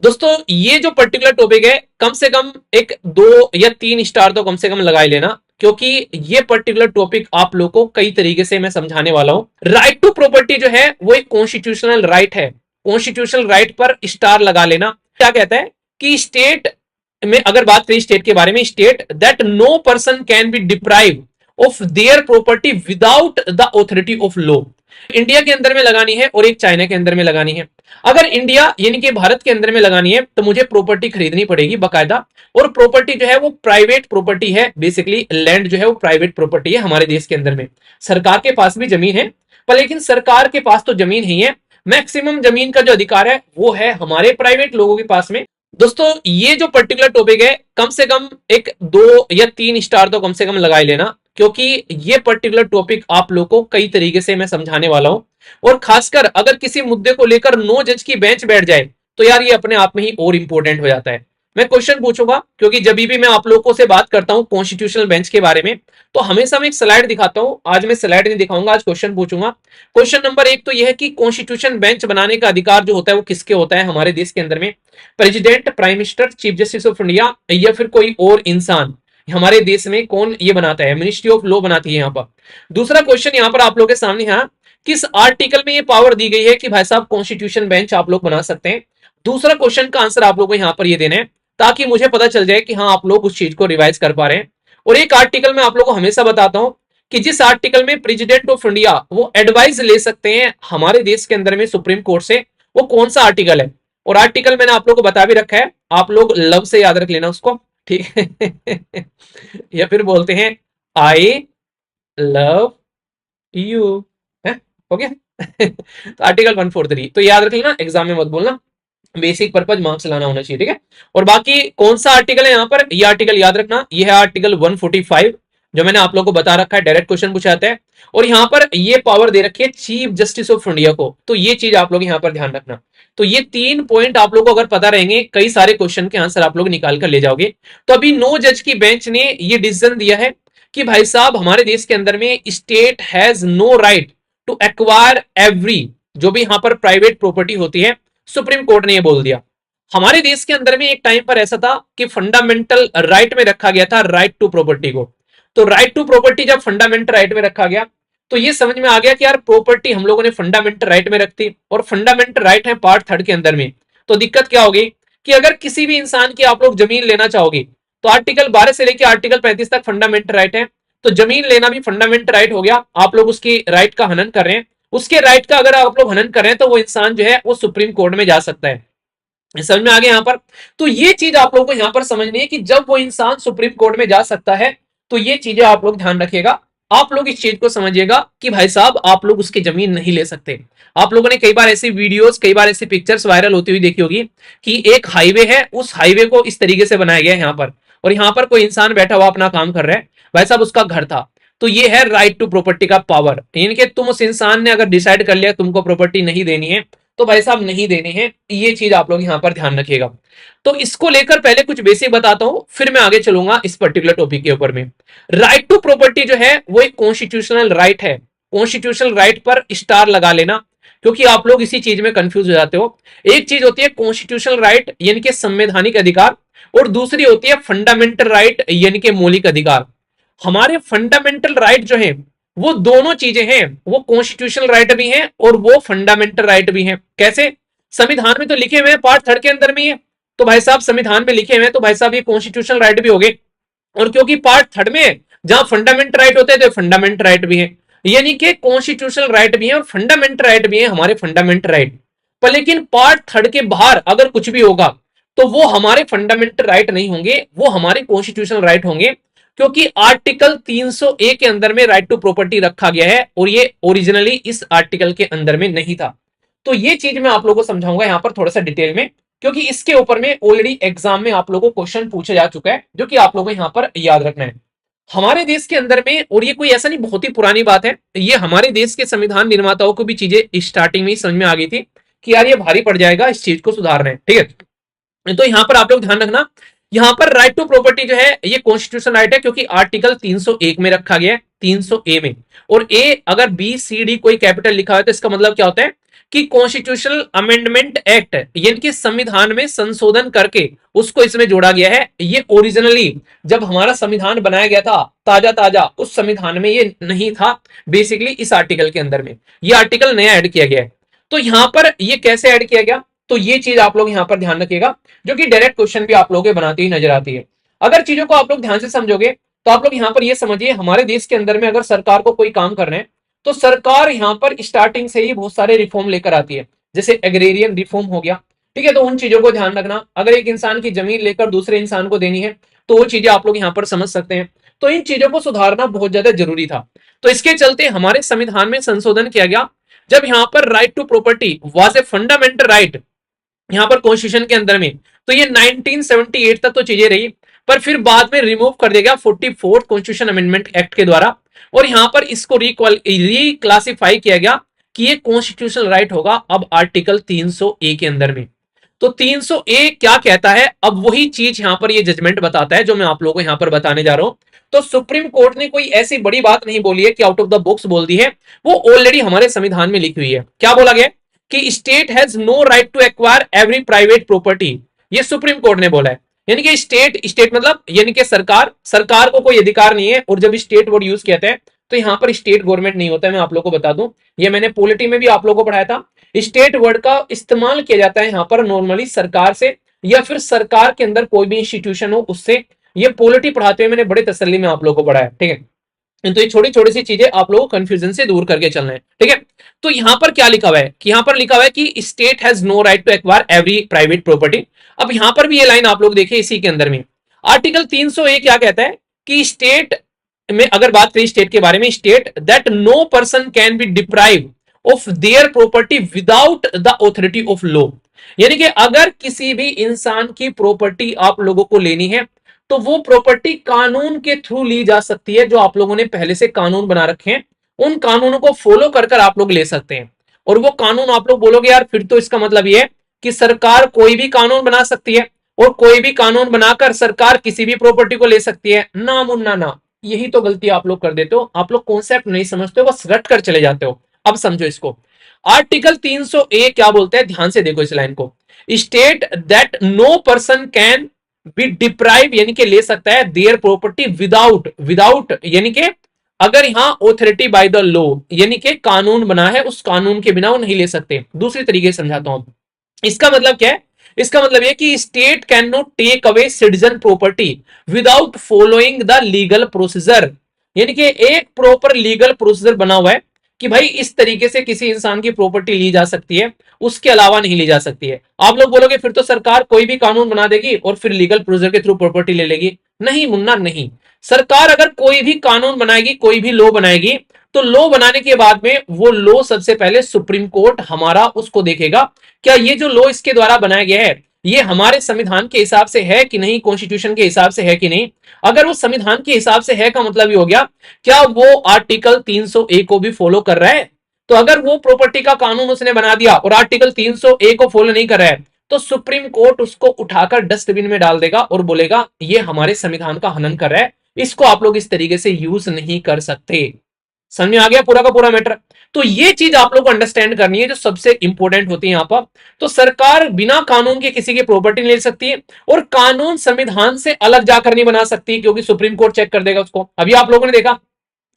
दोस्तों ये जो पर्टिकुलर टॉपिक है कम से कम एक 2 या 3 स्टार तो कम से कम लगा ही लेना, क्योंकि ये पर्टिकुलर टॉपिक आप लोग को कई तरीके से मैं समझाने वाला हूं। राइट टू प्रॉपर्टी जो है वो एक कॉन्स्टिट्यूशनल राइट है। कॉन्स्टिट्यूशनल राइट पर स्टार लगा लेना। क्या कहता है कि स्टेट में अगर बात करें स्टेट के बारे में, state that no person can be deprive of their property without the authority of law. India के अंदर में लगानी है और एक चाइना के अंदर में लगानी है। अगर इंडिया यानी कि भारत के अंदर में लगानी है तो मुझे प्रॉपर्टी खरीदनी पड़ेगी बकायदा, और प्रॉपर्टी जो है वो प्राइवेट प्रॉपर्टी है। बेसिकली लैंड जो है वो प्राइवेट प्रॉपर्टी है हमारे देश के अंदर में। सरकार के पास भी जमीन है, पर लेकिन सरकार के पास तो जमीन ही है, मैक्सिमम जमीन का जो अधिकार है वो है हमारे प्राइवेट लोगों के पास में। दोस्तों ये जो पर्टिकुलर टॉपिक है कम से कम एक 2 या 3 स्टार तो कम से कम लगा ही लेना, क्योंकि ये पर्टिकुलर टॉपिक आप लोग को कई तरीके से मैं समझाने वाला हूं। और खासकर अगर किसी मुद्दे को लेकर 9 जज की बेंच बैठ जाए तो यार ये अपने आप में ही और इंपॉर्टेंट हो जाता है। मैं क्वेश्चन पूछूंगा, क्योंकि जब भी मैं आप लोगों से बात करता हूं कॉन्स्टिट्यूशनल बेंच के बारे में तो हमेशा मैं एक स्लाइड दिखाता हूं। आज मैं स्लाइड नहीं दिखाऊंगा, आज क्वेश्चन पूछूंगा। क्वेश्चन नंबर 1 तो यह है कि कॉन्स्टिट्यूशन बेंच बनाने का अधिकार जो होता है वो किसके होता है हमारे देश के अंदर में? President, prime minister, chief justice of India, या फिर कोई और इंसान? हमारे देश में कौन ये बनाता है? मिनिस्ट्री ऑफ लॉ बनाती है यहाँ पर। दूसरा क्वेश्चन यहाँ पर आप लोगों के सामने है, किस आर्टिकल में ये पावर दी गई है कि भाई साहब कॉन्स्टिट्यूशन बेंच आप लोग बना सकते हैं? दूसरा क्वेश्चन का आंसर आप लोग को यहाँ पर ये देना है, ताकि मुझे पता चल जाए कि हाँ आप लोग उस चीज को रिवाइज कर पा रहे हैं। और एक आर्टिकल में आप लोग को हमेशा बताता हूं कि जिस आर्टिकल में प्रेसिडेंट ऑफ इंडिया वो एडवाइस ले सकते हैं हमारे देश के अंदर में सुप्रीम कोर्ट से, वो कौन सा आर्टिकल है। और आर्टिकल मैंने आप लोग को बता भी रखा है, आप लोग लव से याद रख लेना उसको, ठीक है। या फिर बोलते हैं आई लव यू, है, हो गया। तो आर्टिकल 143 तो याद रख लेना, एग्जाम में मत बोलना, बेसिक पर्पज मार्क्स लाना होना चाहिए, ठीक है। और बाकी कौन सा आर्टिकल है यहाँ पर, ये आर्टिकल याद रखना, ये है आर्टिकल 145 जो मैंने आप लोगों को बता रखा है, डायरेक्ट क्वेश्चन पूछा जाता है। और यहाँ पर ये पावर दे रखी है चीफ जस्टिस ऑफ इंडिया को, तो ये चीज आप लोग यहाँ पर ध्यान रखना। तो ये 3 पॉइंट आप लोग को अगर पता रहेंगे, कई सारे क्वेश्चन के आंसर आप लोग निकाल कर ले जाओगे। तो अभी 9 जज की बेंच ने ये डिसीजन दिया है कि भाई साहब हमारे देश के अंदर में state has no right to acquire every, जो भी यहाँ पर प्राइवेट प्रॉपर्टी होती है, सुप्रीम कोर्ट ने ये बोल दिया। हमारे देश के अंदर में एक टाइम पर ऐसा था कि फंडामेंटल राइट में रखा गया था राइट टू प्रॉपर्टी को। तो राइट टू प्रॉपर्टी जब फंडामेंटल राइट में रखा गया तो ये समझ में आ गया कि यार प्रॉपर्टी हम लोगों ने फंडामेंटल राइट में रखती, और फंडामेंटल राइट है पार्ट 3 के अंदर में। तो दिक्कत क्या होगी कि अगर किसी भी इंसान की आप लोग जमीन लेना चाहोगे तो आर्टिकल 12 से लेकर आर्टिकल 35 तक फंडामेंटल राइट है, तो जमीन लेना भी फंडामेंटल राइट हो गया। आप लोग उसकी राइट का हनन कर रहे हैं, उसके राइट का अगर आप लोग हनन कर रहे हैं तो वो इंसान जो है वो सुप्रीम कोर्ट में जा सकता है। समझ में आ गया यहाँ पर? तो ये चीज आप लोगों को यहाँ पर समझनी है कि जब वो इंसान सुप्रीम कोर्ट में जा सकता है तो ये चीजें आप लोग ध्यान रखिएगा। आप लोग इस चीज को समझिएगा कि भाई साहब आप लोग उसकी जमीन नहीं ले सकते। आप लोगों ने कई बार ऐसी वीडियोस, कई बार ऐसी पिक्चर्स वायरल होती हुई देखी होगी कि एक हाईवे है, उस हाईवे को इस तरीके से बनाया गया है यहाँ पर, और यहाँ पर कोई इंसान बैठा हुआ अपना काम कर रहा है, भाई साहब उसका घर था। तो ये है राइट टू प्रॉपर्टी का पावर, यानी कि तुम उस इंसान ने अगर डिसाइड कर लिया तुमको प्रॉपर्टी नहीं देनी है तो भाई साहब नहीं देने हैं। ये चीज आप लोग यहाँ पर ध्यान रखिएगा। तो इसको लेकर पहले कुछ बेसिक बताता हूं, फिर मैं आगे चलूंगा इस पर्टिकुलर टॉपिक के ऊपर में। राइट टू प्रॉपर्टी जो है वो एक कॉन्स्टिट्यूशनल राइट है। कॉन्स्टिट्यूशनल राइट पर स्टार लगा लेना, क्योंकि आप लोग इसी चीज में कंफ्यूज हो जाते हो। एक चीज होती है कॉन्स्टिट्यूशनल राइट यानी कि संवैधानिक अधिकार, और दूसरी होती है फंडामेंटल राइट यानी कि मौलिक अधिकार। हमारे फंडामेंटल राइट जो है वो दोनों चीजें हैं, वो कॉन्स्टिट्यूशनल राइट भी हैं और वो फंडामेंटल राइट भी हैं। कैसे? संविधान में तो लिखे हुए हैं, पार्ट 3 के अंदर में ही है, तो भाई साहब संविधान में लिखे हुए हैं तो भाई साहब ये कॉन्स्टिट्यूशनल राइट भी हो गए। और क्योंकि पार्ट 3 में है जहां फंडामेंटल राइट होते हैं तो फंडामेंटल राइट भी है, यानी कि कॉन्स्टिट्यूशनल राइट भी है और फंडामेंटल राइट भी है हमारे फंडामेंटल राइट। पर लेकिन पार्ट 3 के बाहर अगर कुछ भी होगा तो वो हमारे फंडामेंटल राइट नहीं होंगे, वो हमारे कॉन्स्टिट्यूशनल राइट होंगे, क्योंकि आर्टिकल 301 के अंदर में राइट टू प्रॉपर्टी रखा गया है और ये ओरिजिनली इस आर्टिकल के अंदर में नहीं था। तो ये चीज मैं आप लोगों को समझाऊंगा यहाँ पर थोड़ा सा डिटेल में, क्योंकि इसके ऊपर में ऑलरेडी एग्जाम में आप लोगों को क्वेश्चन पूछा जा चुका है, जो कि आप लोगों को यहाँ पर याद रखना है। हमारे देश के अंदर में, और ये कोई ऐसा नहीं बहुत ही पुरानी बात है, ये हमारे देश के संविधान निर्माताओं को भी चीजें स्टार्टिंग में ही समझ में आ गई थी कि यार ये भारी पड़ जाएगा, इस चीज को सुधारना है, ठीक है। तो यहां पर आप लोग ध्यान रखना, यहां पर राइट टू प्रॉपर्टी जो है ये कॉन्स्टिट्यूशन राइट है, क्योंकि आर्टिकल 301 में रखा गया है। 300A में। और ए अगर बी सी डी कोई कैपिटल लिखा है तो इसका मतलब क्या होता है कि कॉन्स्टिट्यूशनल अमेंडमेंट एक्ट यानी कि संविधान में संशोधन करके उसको इसमें जोड़ा गया है। ये ओरिजिनली जब हमारा संविधान बनाया गया था ताजा ताजा उस संविधान में ये नहीं था, बेसिकली इस आर्टिकल के अंदर में ये आर्टिकल नया ऐड किया गया है। तो यहां पर ये कैसे ऐड किया गया, तो ये चीज आप लोग यहां पर ध्यान रखिएगा, जो कि डायरेक्ट क्वेश्चन भी आप लोगों के बनाती हुई नजर आती है। अगर चीजों को आप लोग ध्यान से समझोगे तो आप लोग यहां पर ये समझिए, हमारे देश के अंदर में अगर सरकार को कोई काम करना है तो सरकार यहां पर स्टार्टिंग से ही बहुत सारे रिफॉर्म लेकर आती है, जैसे एग्रेरियन रिफॉर्म हो गया, ठीक है। तो उन चीजों को ध्यान रखना, अगर एक इंसान की जमीन लेकर दूसरे इंसान को देनी है तो वो चीजें आप लोग यहां पर समझ सकते हैं। तो इन चीजों को सुधारना बहुत ज्यादा जरूरी था। तो इसके चलते हमारे संविधान में संशोधन किया गया, जब यहां पर right to property was a fundamental right यहां पर कॉन्स्टिट्यूशन के अंदर में, तो ये 1978 तक तो चीजें रही, पर फिर बाद में रिमूव कर दिया गया 44 कॉन्स्टिट्यूशन अमेंडमेंट एक्ट के द्वारा, और यहां पर इसको रिक्लासिफाई किया गया कि ये कॉन्स्टिट्यूशनल राइट होगा अब आर्टिकल 300A के अंदर में। तो 300A क्या कहता है, अब वही चीज यहां पर ये जजमेंट बताता है जो मैं आप लोगों को यहां पर बताने जा रहा हूं। तो सुप्रीम कोर्ट ने कोई ऐसी बड़ी बात नहीं बोली है कि आउट ऑफ द बुक्स बोल दी है, वो ऑलरेडी हमारे संविधान में लिखी हुई है। क्या बोला गया कि state has no right to acquire every private property, ये सुप्रीम कोर्ट ने बोला है। यानी कि स्टेट मतलब यानी कि सरकार को कोई अधिकार नहीं है। और जब स्टेट वर्ड यूज किया है तो यहां पर स्टेट गवर्नमेंट नहीं होता है, मैं आप लोगों को बता दूं, ये मैंने पॉलिटी में भी आप लोगों को पढ़ाया था। स्टेट वर्ड का इस्तेमाल किया जाता है यहां पर नॉर्मली सरकार से, या फिर सरकार के अंदर कोई भी इंस्टीट्यूशन हो उससे। ये पॉलिटी पढ़ाते हुए मैंने बड़े तसल्ली में आप लोगों को पढ़ाया, ठीक है। तो ये छोटी छोटी सी चीजें आप लोगों को कंफ्यूजन से दूर करके चलना है, ठीक है। तो यहां पर क्या लिखा हुआ है कि यहां पर लिखा हुआ है कि state has no right to acquire every private property. अब यहां पर भी ये लाइन आप लोग देखिए इसी के अंदर में, आर्टिकल 300A क्या कहता है कि स्टेट में अगर बात करें स्टेट के बारे में, state that no person can be deprive of their property without the authority of law. यानी कि अगर किसी भी इंसान की प्रॉपर्टी आप लोगों को लेनी है तो वो प्रॉपर्टी कानून के थ्रू ली जा सकती है, जो आप लोगों ने पहले से कानून बना रखे हैं उन कानूनों को फॉलो कर आप लोग ले सकते हैं। और वो कानून आप लोग बोलोगे यार फिर तो इसका मतलब ये है कि सरकार कोई भी कानून बना सकती है और कोई भी कानून बनाकर सरकार किसी भी प्रॉपर्टी को ले सकती है। ना मुन्ना ना, यही तो गलती आप लोग कर देते हो, आप लोग कॉन्सेप्ट नहीं समझते हो, बस रट कर चले जाते हो। अब समझो इसको, आर्टिकल 300A क्या बोलते हैं, ध्यान से देखो इस लाइन को, state that no person can be deprive यानी कि ले सकता है देयर प्रॉपर्टी विदाउट यानी कि अगर यहां ऑथोरिटी बाय द लॉ यानी कि कानून बना है उस कानून के बिना वो नहीं ले सकते। दूसरी तरीके से समझाता हूं, इसका मतलब क्या है, इसका मतलब यह कि state can not take away citizen property without following the legal procedure. यानी कि एक प्रॉपर लीगल प्रोसीजर बना हुआ है कि भाई इस तरीके से किसी इंसान की प्रॉपर्टी ली जा सकती है, उसके अलावा नहीं ली जा सकती है। आप लोग बोलोगे फिर तो सरकार कोई भी कानून बना देगी और फिर लीगल प्रोसीजर के थ्रू प्रॉपर्टी ले लेगी। नहीं मुन्ना नहीं, सरकार अगर कोई भी कानून बनाएगी, कोई भी लॉ बनाएगी, तो लॉ बनाने के बाद में वो लॉ सबसे पहले सुप्रीम कोर्ट हमारा उसको देखेगा, क्या ये जो लॉ इसके द्वारा बनाया गया है ये हमारे संविधान के हिसाब से है कि नहीं, कॉन्स्टिट्यूशन के हिसाब से है कि नहीं। अगर वो संविधान के हिसाब से है का मतलब ये हो गया क्या वो आर्टिकल 300A को भी फॉलो कर रहा है। तो अगर वो प्रॉपर्टी का कानून उसने बना दिया और आर्टिकल 300A को फॉलो नहीं कर रहा है तो सुप्रीम कोर्ट उसको उठाकर डस्टबिन में डाल देगा और बोलेगा ये हमारे संविधान का हनन कर रहा है, इसको आप लोग इस तरीके से यूज नहीं कर सकते। समझ में आ गया पूरा का पूरा मैटर। तो ये चीज आप लोग को अंडरस्टैंड करनी है जो सबसे इंपॉर्टेंट होती है यहां पर। तो सरकार बिना कानून के किसी की प्रॉपर्टी नहीं ले सकती है और कानून संविधान से अलग जाकर नहीं बना सकती, क्योंकि सुप्रीम कोर्ट चेक कर देगा उसको। अभी आप लोगों ने देखा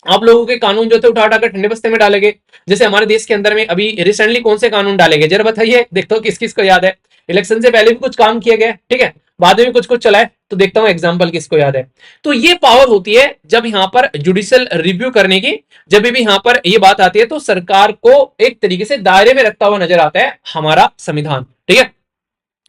आप लोगों के कानून जो थे उठा उठाकर ठंडे बस्ते में डाले गए। जैसे हमारे देश के अंदर में अभी रिसेंटली कौन से कानून डाले गए जरा बताइए, देखता हूँ किस किस को याद है। इलेक्शन से पहले भी कुछ काम किया गया, ठीक है, बाद में भी कुछ कुछ चला है, तो देखता हूं एग्जांपल किसको याद है। तो ये पावर होती है जब यहां पर जुडिशियल रिव्यू करने की, जब भी यहां पर ये बात आती है तो सरकार को एक तरीके से दायरे में रखता हुआ नजर आता है हमारा संविधान, ठीक है।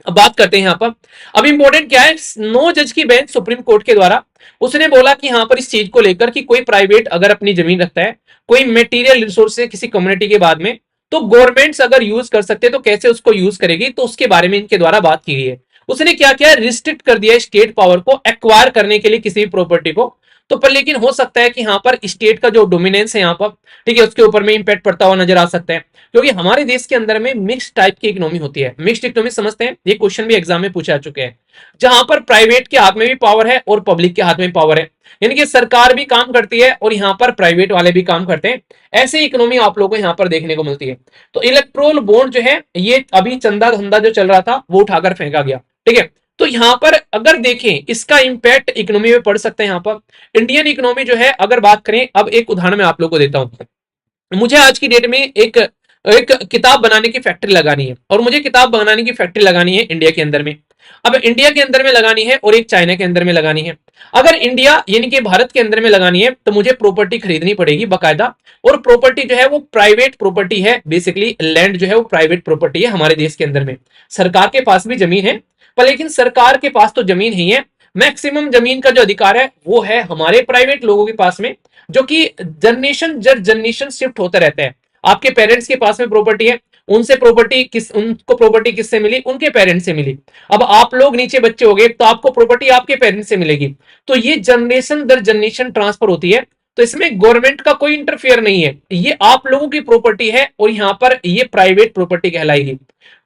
अब बात करते हैं यहां पर, अब इंपॉर्टेंट क्या है, 9 जज की बेंच सुप्रीम कोर्ट के द्वारा उसने बोला कि यहां पर इस चीज को लेकर कि कोई प्राइवेट अगर अपनी जमीन रखता है, कोई मेटीरियल रिसोर्स है किसी कम्युनिटी के बाद में, तो गवर्नमेंट्स अगर यूज कर सकते तो कैसे उसको यूज करेगी, तो उसके बारे में इनके द्वारा बात की गई है। उसने क्या किया, रिस्ट्रिक्ट कर दिया स्टेट पावर को एक्वायर करने के लिए किसी भी प्रॉपर्टी को। तो पर लेकिन हो सकता है कि यहाँ पर स्टेट का जो डोमिनेंस है यहाँ पर, ठीक है, उसके ऊपर में इंपैक्ट पड़ता हुआ नजर आ सकता है, क्योंकि हमारे देश के अंदर में मिक्स टाइप की इकोनॉमी होती है। मिक्स्ड इकोनॉमी समझते हैं, ये क्वेश्चन भी एग्जाम में पूछा चुके हैं, जहां पर प्राइवेट के हाथ में भी पावर है और पब्लिक के हाथ में पावर है, यानी कि सरकार भी काम करती है और यहाँ पर प्राइवेट वाले भी काम करते हैं। ऐसे इकोनॉमी आप लोगों को यहाँ पर देखने को मिलती है। तो इलेक्ट्रोल बॉन्ड जो है, ये अभी चंदा धंधा जो चल रहा था वो उठाकर फेंका गया, ठीक है। तो यहां पर अगर देखें इसका इंपैक्ट इकोनॉमी में पड़ सकता है। यहां पर इंडियन इकोनॉमी जो है, अगर बात करें, अब एक उदाहरण मैं आप लोगों को देता हूं। मुझे आज की डेट में एक एक किताब बनाने की फैक्ट्री लगानी है, और मुझे किताब बनाने की फैक्ट्री लगानी है इंडिया के अंदर में। अब इंडिया के अंदर में लगानी है और एक चाइना के अंदर में लगानी है। अगर इंडिया यानी कि भारत के अंदर में लगानी है तो मुझे प्रॉपर्टी खरीदनी पड़ेगी बाकायदा, और प्रॉपर्टी जो है वो प्राइवेट प्रॉपर्टी है, बेसिकली लैंड जो है वो प्राइवेट प्रॉपर्टी है हमारे देश के अंदर में। सरकार के पास भी जमीन है, पर लेकिन सरकार के पास तो जमीन ही है, मैक्सिमम जमीन का जो अधिकार है वो है हमारे प्राइवेट लोगों के पास में, जो कि जनरेशन जर जनरेशन शिफ्ट होता रहता है। आपके पेरेंट्स के पास में प्रॉपर्टी है, उनसे प्रॉपर्टी उनको प्रॉपर्टी किससे मिली, उनके पेरेंट्स से मिली। अब आप लोग नीचे बच्चे हो गए तो आपको प्रॉपर्टी आपके पेरेंट्स से मिलेगी। तो ये जनरेशन दर जनरेशन ट्रांसफर होती है, तो इसमें गवर्नमेंट का कोई इंटरफेयर नहीं है, ये आप लोगों की प्रॉपर्टी है और यहां पर ये प्राइवेट प्रॉपर्टी कहलाएगी।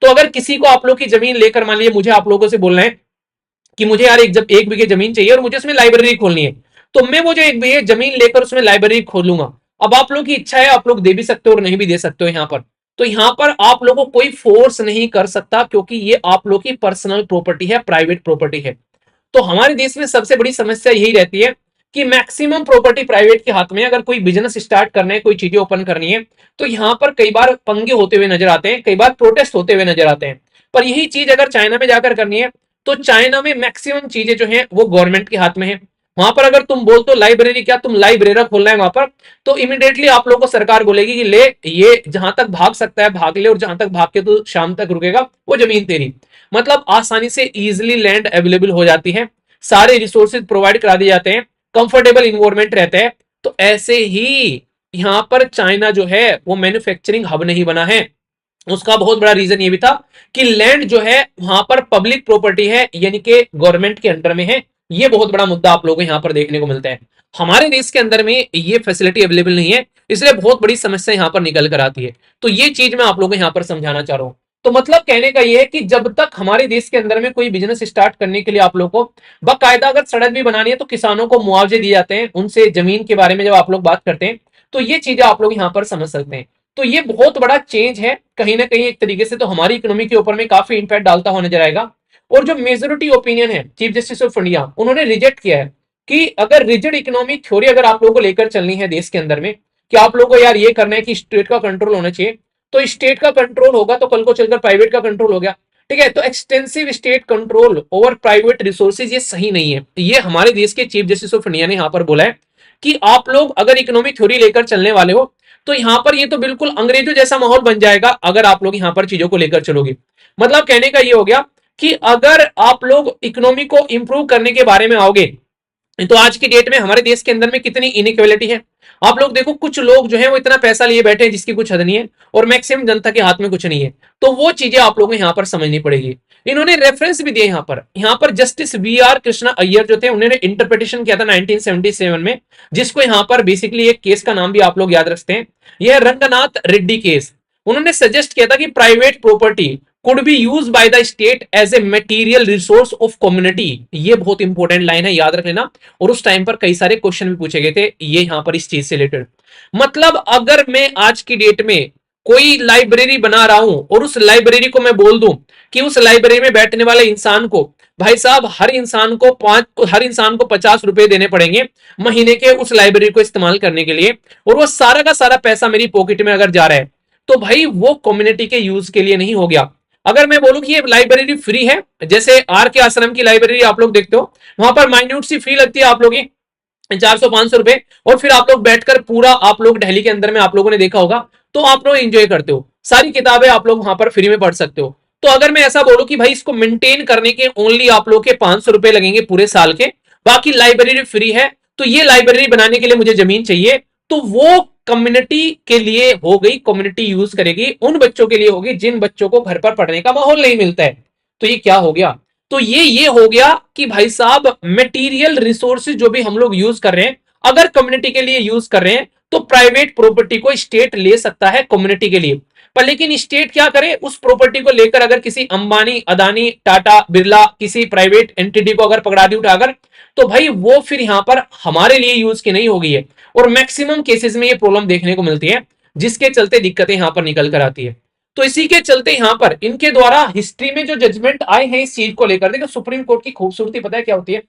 तो अगर किसी को आप लोग की जमीन लेकर, मान लीजिए मुझे आप लोगों से बोलना है कि मुझे यार एक बीघे जमीन चाहिए और मुझे उसमें लाइब्रेरी खोलनी है, तो मैं वो जो एक बीघे जमीन लेकर उसमें लाइब्रेरी खोलूंगा। अब आप लोग की इच्छा है, आप लोग दे भी सकते हो और नहीं भी दे सकते हो यहाँ पर। तो यहाँ पर आप लोगों को कोई फोर्स नहीं कर सकता, क्योंकि ये आप लोग की पर्सनल प्रॉपर्टी है, प्राइवेट प्रॉपर्टी है। तो हमारे देश में सबसे बड़ी समस्या यही रहती है कि मैक्सिमम प्रॉपर्टी प्राइवेट के हाथ में। अगर कोई बिजनेस स्टार्ट करना है, कोई चीजें ओपन करनी है, तो यहाँ पर कई बार पंगे होते हुए नजर आते हैं, कई बार प्रोटेस्ट होते हुए नजर आते हैं। पर यही चीज अगर चाइना में जाकर करनी है, तो चाइना में मैक्सिमम चीजें जो है वो गवर्नमेंट के हाथ में है। वहां पर अगर तुम बोलते हो लाइब्रेरी, क्या तुम लाइब्रेरी खोलना है वहां पर, तो इमिडिएटली आप लोगों को सरकार बोलेगी कि ले, ये जहां तक भाग सकता है भाग ले, और जहां तक भाग के तो शाम तक रुकेगा वो जमीन तेरी। मतलब आसानी से इजिली लैंड अवेलेबल हो जाती है, सारे रिसोर्सेज प्रोवाइड करा दिए जाते हैं, कंफर्टेबल इन्वायरमेंट रहता है। तो ऐसे ही यहां पर चाइना जो है वो मैन्युफैक्चरिंग हब नहीं बना है। उसका बहुत बड़ा रीजन ये भी था कि लैंड जो है वहां पर पब्लिक प्रॉपर्टी है, यानी कि गवर्नमेंट के अंडर में है। ये बहुत बड़ा मुद्दा आप लोगों को यहां पर देखने को मिलता है। हमारे देश के अंदर में ये फैसिलिटी अवेलेबल नहीं है, इसलिए बहुत बड़ी समस्या यहां पर निकल कर आती है। तो ये चीज मैं आप लोगों को यहां पर समझाना चाह रहा हूं। तो मतलब कहने का ये है कि जब तक हमारे देश के अंदर में कोई बिजनेस स्टार्ट करने के लिए आप लोग को बाकायदा अगर सड़क भी बनानी है, तो किसानों को मुआवजे दिए जाते हैं, उनसे जमीन के बारे में जब आप लोग बात करते हैं, तो ये चीजें आप लोग यहां पर समझ सकते हैं। तो ये बहुत बड़ा चेंज है, कहीं ना कहीं एक तरीके से तो हमारी इकोनॉमी के ऊपर में काफी इंपैक्ट डालता हुआ नजर आएगा। और जो मेजोरिटी ओपिनियन है चीफ जस्टिस ऑफ इंडिया, उन्होंने रिजेक्ट किया है कि अगर रिजिड इकोनॉमिक थ्योरी अगर आप लोगों को लेकर चलनी है देश के अंदर में, कि आप लोगों को यार ये करना है कि स्टेट का कंट्रोल होना चाहिए, तो स्टेट का कंट्रोल होगा तो कल को चलकर प्राइवेट का कंट्रोल हो गया, ठीक है। तो extensive state control over private resources ये सही नहीं है। ये हमारे देश के चीफ जस्टिस ऑफ इंडिया ने यहां पर बोला है कि आप लोग अगर इकोनॉमिक थ्योरी लेकर चलने वाले हो, तो यहां पर ये तो बिल्कुल अंग्रेजों जैसा माहौल बन जाएगा अगर आप लोग यहां पर चीजों को लेकर चलोगे। मतलब कहने का ये हो गया कि अगर आप लोग इकोनॉमी को इंप्रूव करने के बारे में आओगे, तो आज की डेट में हमारे देश के अंदर में कितनी इनइक्वालिटी है। आप लोग देखो, कुछ लोग जो है वो इतना पैसा लिए बैठे हैं जिसकी कुछ हद नहीं है, और मैक्सिमम जनता के हाथ में कुछ नहीं है। तो वो चीजें आप लोगों को यहां पर समझनी पड़ेगी। इन्होंने रेफरेंस भी दिए यहां पर जस्टिस वी.आर. कृष्णा अय्यर जो थे, उन्होंने इंटरप्रिटेशन किया था 1977 में, जिसको यहां पर बेसिकली एक केस का नाम भी आप लोग याद रखते हैं, यह रंगनाथ रेड्डी केस। उन्होंने सजेस्ट किया था कि private property could be used by the state as a material resource of community। ये बहुत इंपॉर्टेंट लाइन है, याद रख लेना। और उस टाइम पर कई सारे क्वेश्चन भी पूछे गए थे ये यहां पर इस चीज से रिलेटेड। मतलब अगर मैं आज की डेट में कोई लाइब्रेरी बना रहा हूं और उस लाइब्रेरी को मैं बोल दूं कि उस लाइब्रेरी में बैठने वाले इंसान को, भाई साहब, हर इंसान को 50 रुपए देने पड़ेंगे महीने के उस लाइब्रेरी को इस्तेमाल करने के लिए, और वो सारा का सारा पैसा मेरी पॉकेट में अगर जा रहा है, तो भाई वो कम्युनिटी के यूज के लिए नहीं हो गया। अगर मैं बोलूं कि ये लाइब्रेरी फ्री है, जैसे आर के आश्रम की लाइब्रेरी आप लोग देखते हो, वहां पर माइन्यूट सी फी लगती है आप लोग की 400-500 रुपए, और फिर आप लोग बैठकर पूरा, आप लोग दिल्ली के अंदर में आप लोगों ने देखा होगा, तो आप लोग एंजॉय करते हो, सारी किताबें आप लोग वहां पर फ्री में पढ़ सकते हो। तो अगर मैं ऐसा बोलूं कि भाई इसको मेंटेन करने के ओनली आप लोग के 500 रुपए लगेंगे पूरे साल के, बाकी लाइब्रेरी फ्री है, तो ये लाइब्रेरी बनाने के लिए मुझे जमीन चाहिए, तो वो कम्युनिटी के लिए हो गई, कम्युनिटी यूज करेगी, उन बच्चों के लिए होगी जिन बच्चों को घर पर पढ़ने का माहौल नहीं मिलता है। तो ये क्या हो गया, तो ये हो गया कि भाई साहब मेटीरियल रिसोर्सेज जो भी हम लोग यूज कर रहे हैं, अगर कम्युनिटी के लिए यूज कर रहे हैं तो प्राइवेट प्रॉपर्टी को स्टेट ले सकता है कम्युनिटी के लिए। पर लेकिन स्टेट क्या करे, उस प्रॉपर्टी को लेकर अगर किसी अंबानी, अदानी, टाटा, बिरला, किसी प्राइवेट एंटिटी को अगर पकड़ा दी उठाकर, तो भाई वो फिर यहां पर हमारे लिए यूज की नहीं होगी है। और मैक्सिमम केसेस में ये प्रॉब्लम देखने को मिलती है, जिसके चलते दिक्कतें यहां पर निकल कर आती है। तो इसी के चलते यहां पर इनके द्वारा हिस्ट्री में जो जजमेंट आए हैं इस चीज को लेकर, देखो सुप्रीम कोर्ट की खूबसूरती पता है क्या होती है,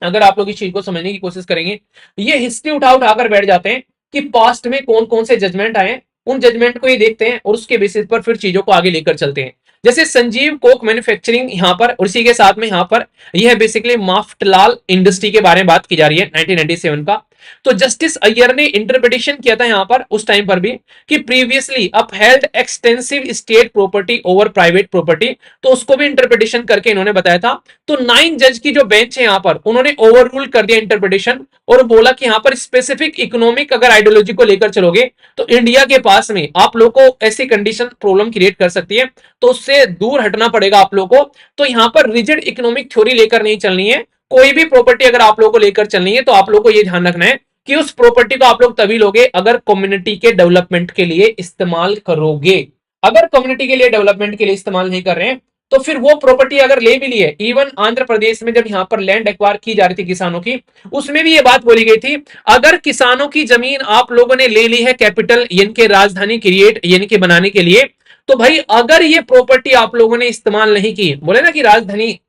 अगर आप लोग इस चीज को समझने की कोशिश करेंगे, ये हिस्ट्री उठाकर बैठ जाते हैं कि पास्ट में कौन कौन से जजमेंट आए हैं, उन जजमेंट को ये देखते हैं और उसके बेसिस पर फिर चीजों को आगे लेकर चलते हैं। जैसे संजीव कोक मैन्युफैक्चरिंग यहां पर, और इसी के साथ में यहां पर यह बेसिकली माफ्टलाल इंडस्ट्री के बारे में बात की जा रही है 1997 का। तो जस्टिस अय्यर ने इंटरप्रिटेशन किया था यहां पर उस टाइम पर भी कि previously upheld extensive state property over private property, तो उसको भी इंटरप्रिटेशन करके इन्होंने बताया था। तो 9 जज की जो बेंच है यहां पर, उन्होंने ओवर रूल कर दिया इंटरप्रिटेशन और बोला कि यहां पर स्पेसिफिक इकोनॉमिक अगर आइडियोलॉजी को लेकर चलोगे तो इंडिया के पास में आप लोग को ऐसी कंडीशन प्रॉब्लम क्रिएट कर सकती है, तो उससे दूर हटना पड़ेगा आप लोग को। तो यहां पर रिजिड इकोनॉमिक थ्योरी लेकर नहीं चलनी है, कोई भी प्रॉपर्टी अगर आप लोग को लेकर चलनी है तो आप लोग को यह ध्यान रखना है कि उस प्रॉपर्टी को आप लोग तभी लोगे अगर कम्युनिटी के डेवलपमेंट के लिए इस्तेमाल करोगे। अगर कम्युनिटी के लिए डेवलपमेंट के लिए इस्तेमाल नहीं कर रहे हैं तो फिर वो प्रॉपर्टी अगर ले भी ली है, इवन आंध्र प्रदेश में जब यहां पर लैंड एक्वायर की जा रही थी किसानों की, उसमें भी ये बात बोली गई थी, अगर किसानों की जमीन आप लोगों ने ले ली है कैपिटल यानी कि राजधानी क्रिएट यानी कि बनाने के लिए, तो भाई अगर ये प्रॉपर्टी आप लोगों ने इस्तेमाल नहीं की, बोले ना कि राजधानी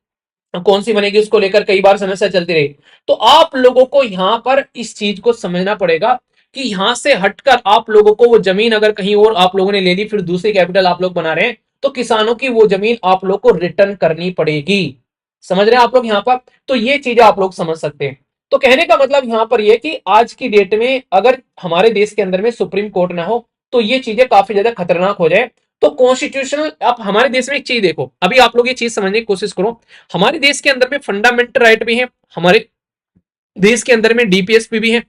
कौन सी बनेगी उसको लेकर कई बार समस्या चलती रही, तो आप लोगों को यहां पर इस चीज को समझना पड़ेगा कि यहां से हटकर आप लोगों को वो जमीन अगर कहीं और आप लोगों ने ले ली, फिर दूसरी कैपिटल आप लोग बना रहे हैं, तो किसानों की वो जमीन आप लोग को रिटर्न करनी पड़ेगी। समझ रहे हैं आप लोग यहां पर? तो ये चीजें आप लोग समझ सकते हैं। तो कहने का मतलब यहां पर यह कि आज की डेट में अगर हमारे देश के अंदर में सुप्रीम कोर्ट ना हो तो ये चीजें काफी ज्यादा खतरनाक हो जाए। तो कॉन्स्टिट्यूशनल, आप हमारे देश में एक चीज देखो, अभी आप लोग ये चीज समझने की कोशिश करो, हमारे देश के अंदर में फंडामेंटल राइट भी है, हमारे देश के अंदर में डीपीएसपी भी है,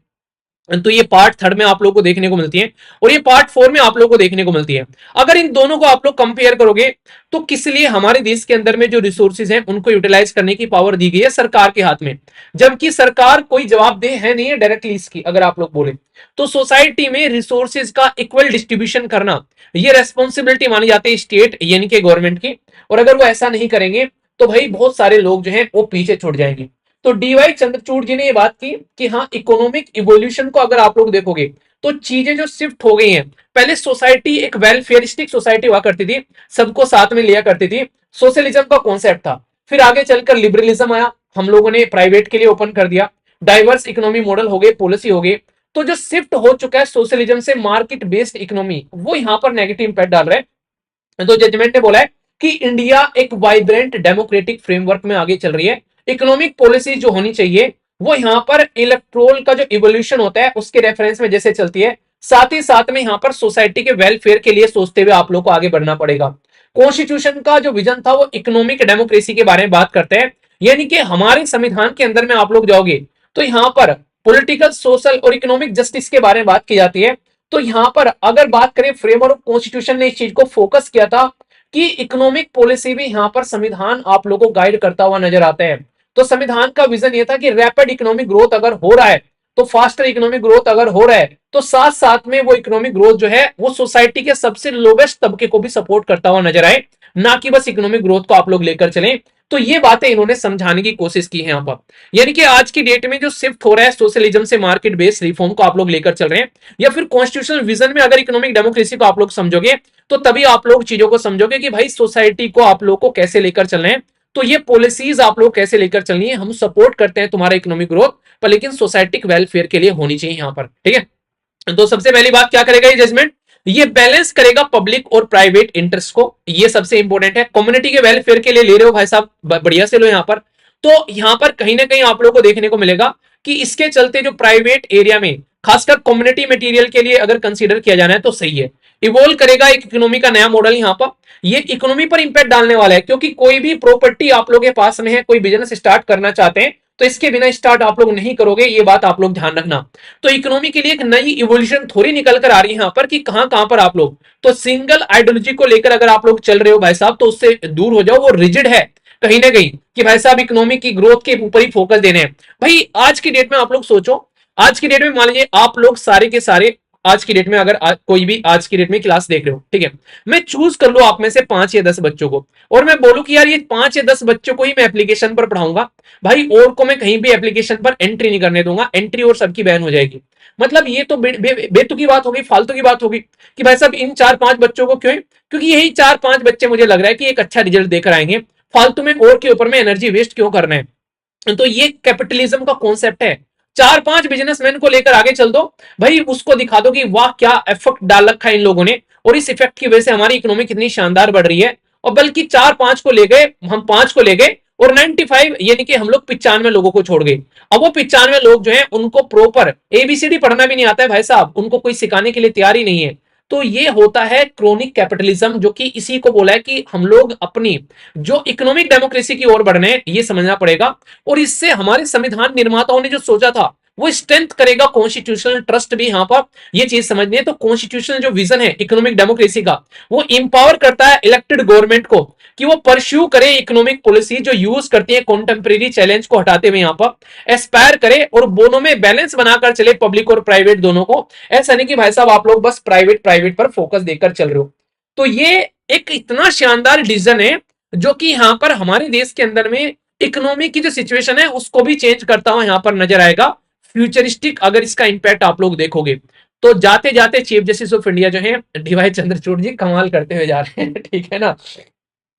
तो ये पार्ट 3 में आप लोगों को देखने को मिलती है और ये पार्ट 4 में आप लोगों को देखने को मिलती है। अगर इन दोनों को आप लोग कंपेयर करोगे तो किस लिए हमारे देश के अंदर में जो रिसोर्सेज हैं उनको यूटिलाइज करने की पावर दी गई है सरकार के हाथ में, जबकि सरकार कोई जवाबदेह है नहीं है डायरेक्टली इसकी। अगर आप लोग बोले तो सोसाइटी में रिसोर्सेज का इक्वल डिस्ट्रीब्यूशन करना ये रेस्पॉन्सिबिलिटी मानी जाती है स्टेट यानी कि गवर्नमेंट की, और अगर वो ऐसा नहीं करेंगे तो भाई बहुत सारे लोग जो है वो पीछे छूट जाएंगे। तो डीवाई चंद्रचूड़ जी ने ये बात की कि हाँ, इकोनॉमिक इवोल्यूशन को अगर आप लोग देखोगे तो चीजें जो शिफ्ट हो गई हैं, पहले सोसाइटी एक वेलफेयरिस्टिक सोसाइटी हुआ करती थी, सबको साथ में लिया करती थी, सोशलिज्म का कॉन्सेप्ट था। फिर आगे चलकर लिबरलिज्म आया, हम लोगों ने प्राइवेट के लिए ओपन कर दिया, डाइवर्स इकोनॉमी मॉडल हो गए, पॉलिसी हो गई। तो जो शिफ्ट हो चुका है सोशलिज्म से मार्केट बेस्ड इकोनॉमी, वो यहां पर नेगेटिव इंपैक्ट डाल रहा है। तो जजमेंट ने बोला है कि इंडिया एक वाइब्रेंट डेमोक्रेटिक फ्रेमवर्क में आगे चल रही है, इकोनॉमिक पॉलिसी जो होनी चाहिए वो यहां पर इलेक्ट्रोल का जो इवोल्यूशन होता है उसके रेफरेंस में जैसे चलती है, साथ ही साथ में यहां पर सोसाइटी के वेलफेयर के लिए सोचते हुए आप लोग को आगे बढ़ना पड़ेगा। कॉन्स्टिट्यूशन का जो विजन था वो इकोनॉमिक डेमोक्रेसी के बारे में बात करते हैं, यानी कि हमारे संविधान के अंदर में आप लोग जाओगे तो यहां पर पॉलिटिकल, सोशल और इकोनॉमिक जस्टिस के बारे में बात की जाती है। तो यहां पर अगर बात करें फ्रेमवर्क कॉन्स्टिट्यूशन ने इस चीज को फोकस किया था कि इकोनॉमिक पॉलिसी भी यहां पर संविधान आप लोगों को गाइड करता हुआ नजर आता है। तो संविधान का विजन यह था कि रैपिड इकोनॉमिक ग्रोथ अगर हो रहा है, तो फास्टर इकोनॉमिक ग्रोथ अगर हो रहा है तो साथ साथ में वो इकोनॉमिक ग्रोथ जो है वो सोसाइटी के सबसे लोवेस्ट तबके को भी सपोर्ट करता हुआ नजर आए, ना कि बस इकोनॉमिक ग्रोथ को आप लोग लेकर चलें। तो ये बातें इन्होंने समझाने की कोशिश की है यहाँ पर, यानी कि आज की डेट में जो शिफ्ट हो रहा है सोशलिज्म से मार्केट बेस्ड रिफॉर्म को आप लोग लेकर चल रहे हैं, या फिर कॉन्स्टिट्यूशनल विजन में अगर इकोनॉमिक डेमोक्रेसी को आप लोग समझोगे तो तभी आप लोग चीजों को समझोगे कि भाई सोसाइटी को आप लोग को कैसे लेकर चलना है। तो ये पॉलिसीज आप लोग कैसे लेकर चलनी है, हम सपोर्ट करते हैं तुम्हारा इकोनॉमिक ग्रोथ, पर लेकिन सोसाइटिक वेलफेयर के लिए होनी चाहिए यहाँ पर, ठीक है। तो सबसे पहली बात क्या करेगा ये जजमेंट, ये बैलेंस करेगा पब्लिक और प्राइवेट इंटरेस्ट को, ये सबसे इंपॉर्टेंट है। कम्युनिटी के वेलफेयर के लिए ले रहे हो भाई साहब, बढ़िया से लो यहाँ पर। तो यहाँ पर कहीं ना कहीं आप लोगों को देखने को मिलेगा कि इसके चलते जो प्राइवेट एरिया में खासकर कम्युनिटी मटेरियल के लिए अगर कंसीडर किया जाना है तो सही है। इवोल्व करेगा एक इकोनॉमी का नया मॉडल यहाँ पर, ये इकोनॉमी पर इंपैक्ट डालने वाला है, क्योंकि कोई भी प्रॉपर्टी आप लोगों के पास में है, कोई बिजनेस स्टार्ट करना चाहते हैं तो इसके बिना स्टार्ट आप लोग नहीं करोगे, ये बात आप लोग ध्यान रखना। तो इकोनॉमी के लिए एक नई इवोल्यूशन थोड़ी निकल कर आ रही है यहाँ पर कि कहां कहां पर आप लोग तो सिंगल आइडियोलॉजी को लेकर अगर आप लोग चल रहे हो भाई साहब तो उससे दूर हो जाओ, वो रिजिड है। कहीं ना कहीं कि भाई साहब इकोनॉमी की ग्रोथ के ऊपर ही फोकस देने हैं। भाई आज की डेट में आप लोग सोचो, आज की डेट में मान लीजिए आप लोग सारे के सारे आज की डेट में अगर कोई भी आज की डेट में क्लास देख रहे हो, ठीक है, मैं चूज कर लू आप में से 5 या 10 बच्चों को, और मैं बोलूं कि यार ये 5 या 10 बच्चों को ही मैं एप्लीकेशन पर पढ़ाऊंगा, भाई और को मैं कहीं भी एप्लीकेशन पर एंट्री नहीं करने दूंगा, एंट्री और सबकी बैन हो जाएगी। मतलब ये तो बेतुकी बात होगी, फालतू की बात होगी कि भाई साहब इन 4-5 बच्चों को क्यों, क्योंकि यही 4-5 बच्चे मुझे लग रहा है कि एक अच्छा रिजल्ट देकर आएंगे, फालतू में और के ऊपर में एनर्जी वेस्ट क्यों करना है। तो ये कैपिटलिज्म का कॉन्सेप्ट है। 4-5 बिजनेसमैन को लेकर आगे चल दो भाई, उसको दिखा दो कि वाह क्या इफेक्ट डाल रखा है इन लोगों ने, और इस इफेक्ट की वजह से हमारी इकोनॉमी कितनी शानदार बढ़ रही है। और बल्कि 4-5 को ले गए, हम 5 को ले गए, और 95 यानी कि हम लोग 95 लोगों को छोड़ गए। अब वो 95 लोग जो है उनको प्रॉपर एबीसीडी पढ़ना भी नहीं आता है भाई साहब, उनको कोई सिखाने के लिए तैयार ही नहीं है। तो ये होता है क्रोनिक कैपिटलिज्म, जो कि इसी को बोला है कि हम लोग अपनी जो इकोनॉमिक डेमोक्रेसी की ओर बढ़ने हैं, ये समझना पड़ेगा। और इससे हमारे संविधान निर्माताओं ने जो सोचा था वो स्ट्रेंथ करेगा, कॉन्स्टिट्यूशनल ट्रस्ट भी यहां पर ये चीज समझनी है। तो कॉन्स्टिट्यूशनल जो विजन है इकोनॉमिक डेमोक्रेसी का, वो इंपावर करता है इलेक्टेड गवर्नमेंट को कि वो परस्यू करे इकोनॉमिक पॉलिसी जो यूज करती है कॉन्टेम्परेरी चैलेंज को हटाते हुए यहाँ पर एस्पायर करे, और दोनों में बैलेंस बनाकर चले, पब्लिक और प्राइवेट दोनों को। ऐसा नहीं कि भाई साहब आप लोग बस प्राइवेट प्राइवेट पर फोकस देकर चल रहे हो। तो ये एक इतना शानदार डिसीजन है जो कि यहाँ पर हमारे देश के अंदर में इकोनॉमी की जो सिचुएशन है उसको भी चेंज करता हुआ यहाँ पर नजर आएगा, फ्यूचरिस्टिक अगर इसका इंपैक्ट आप लोग देखोगे। तो जाते जाते चीफ जस्टिस ऑफ इंडिया जो है डीवाई चंद्रचूड़ जी कमाल करते हुए जा रहे हैं, ठीक है ना।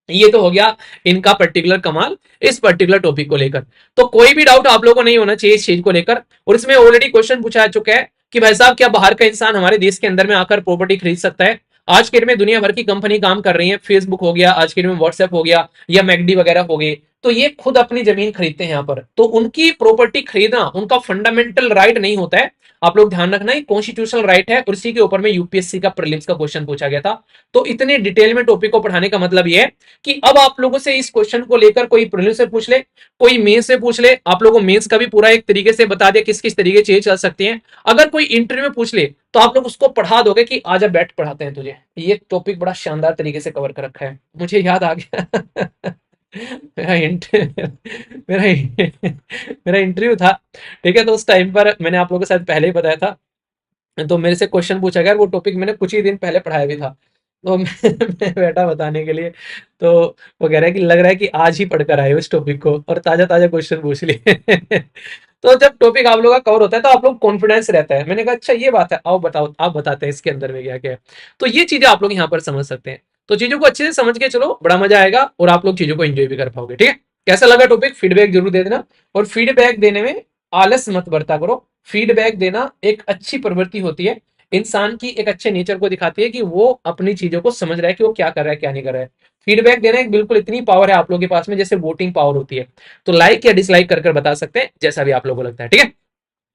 ये तो हो गया इनका पर्टिकुलर कमाल इस पर्टिकुलर टॉपिक को लेकर। तो कोई भी डाउट आप लोगों को नहीं होना चाहिए इस चीज को लेकर। और इसमें ऑलरेडी क्वेश्चन पूछा जा चुका है कि भाई साहब क्या बाहर का इंसान हमारे देश के अंदर में आकर प्रॉपर्टी खरीद सकता है। आज के डेट में दुनिया भर की कंपनी काम कर रही है, फेसबुक हो गया, आज के डेट में व्हाट्सएप हो गया, या मैकडी वगैरह हो गए, तो ये खुद अपनी जमीन खरीदते हैं यहाँ पर। तो उनकी प्रॉपर्टी खरीदना उनका फंडामेंटल राइट नहीं होता है, आप लोग ध्यान रखना, कॉन्स्टिट्यूशनल राइट है। और इसी के ऊपर में यूपीएससी का प्रीलिम्स का क्वेश्चन पूछा गया था। तो इतने डिटेल में टॉपिक को पढ़ाने का मतलब ये है कि अब आप लोगों से इस क्वेश्चन को लेकर कोई प्रीलिम्स से पूछ ले, कोई मेंस से पूछ ले, आप लोगों को मेंस का भी पूरा एक तरीके से बता दिया किस किस तरीके से चल सकती हैं। अगर कोई इंटरव्यू में पूछ ले तो आप लोग उसको पढ़ा दोगे कि आजा बैठ पढ़ाते हैं तुझे। ये टॉपिक बड़ा शानदार तरीके से कवर कर रखा है, मुझे याद आ गया। मेरा मेरा मेरा इंटरव्यू था, ठीक है, तो उस टाइम पर मैंने आप लोगों के साथ पहले ही बताया था, तो मेरे से क्वेश्चन पूछा गया, वो टॉपिक मैंने कुछ ही दिन पहले पढ़ाया भी था। तो मैं बैठा बताने के लिए, तो वो कह रहा है कि लग रहा है कि आज ही पढ़कर आए हो इस टॉपिक को और ताजा ताजा क्वेश्चन पूछ लिए। तो जब टॉपिक आप लोगों का कवर होता है तो आप लोग कॉन्फिडेंस रहता है। मैंने कहा अच्छा ये बात है, आओ बताओ, आप बताते हैं इसके अंदर में क्या क्या है। तो ये चीजें आप लोग यहाँ पर समझ सकते हैं। तो चीजों को अच्छे से समझ के चलो, बड़ा मजा आएगा और आप लोग चीजों को एंजॉय भी कर पाओगे। ठीक है, कैसा लगा टॉपिक, फीडबैक जरूर दे देना। और फीडबैक देने में आलस मत बरता करो। फीडबैक देना एक अच्छी प्रवृत्ति होती है, इंसान की एक अच्छे नेचर को दिखाती है कि वो अपनी चीजों को समझ रहा है कि वो क्या कर रहा है क्या नहीं कर रहा है। फीडबैक देना एक बिल्कुल इतनी पावर है आप लोगों के पास में जैसे वोटिंग पावर होती है। तो लाइक या डिसलाइक कर बता सकते हैं जैसा भी आप लोगों को लगता है। ठीक है,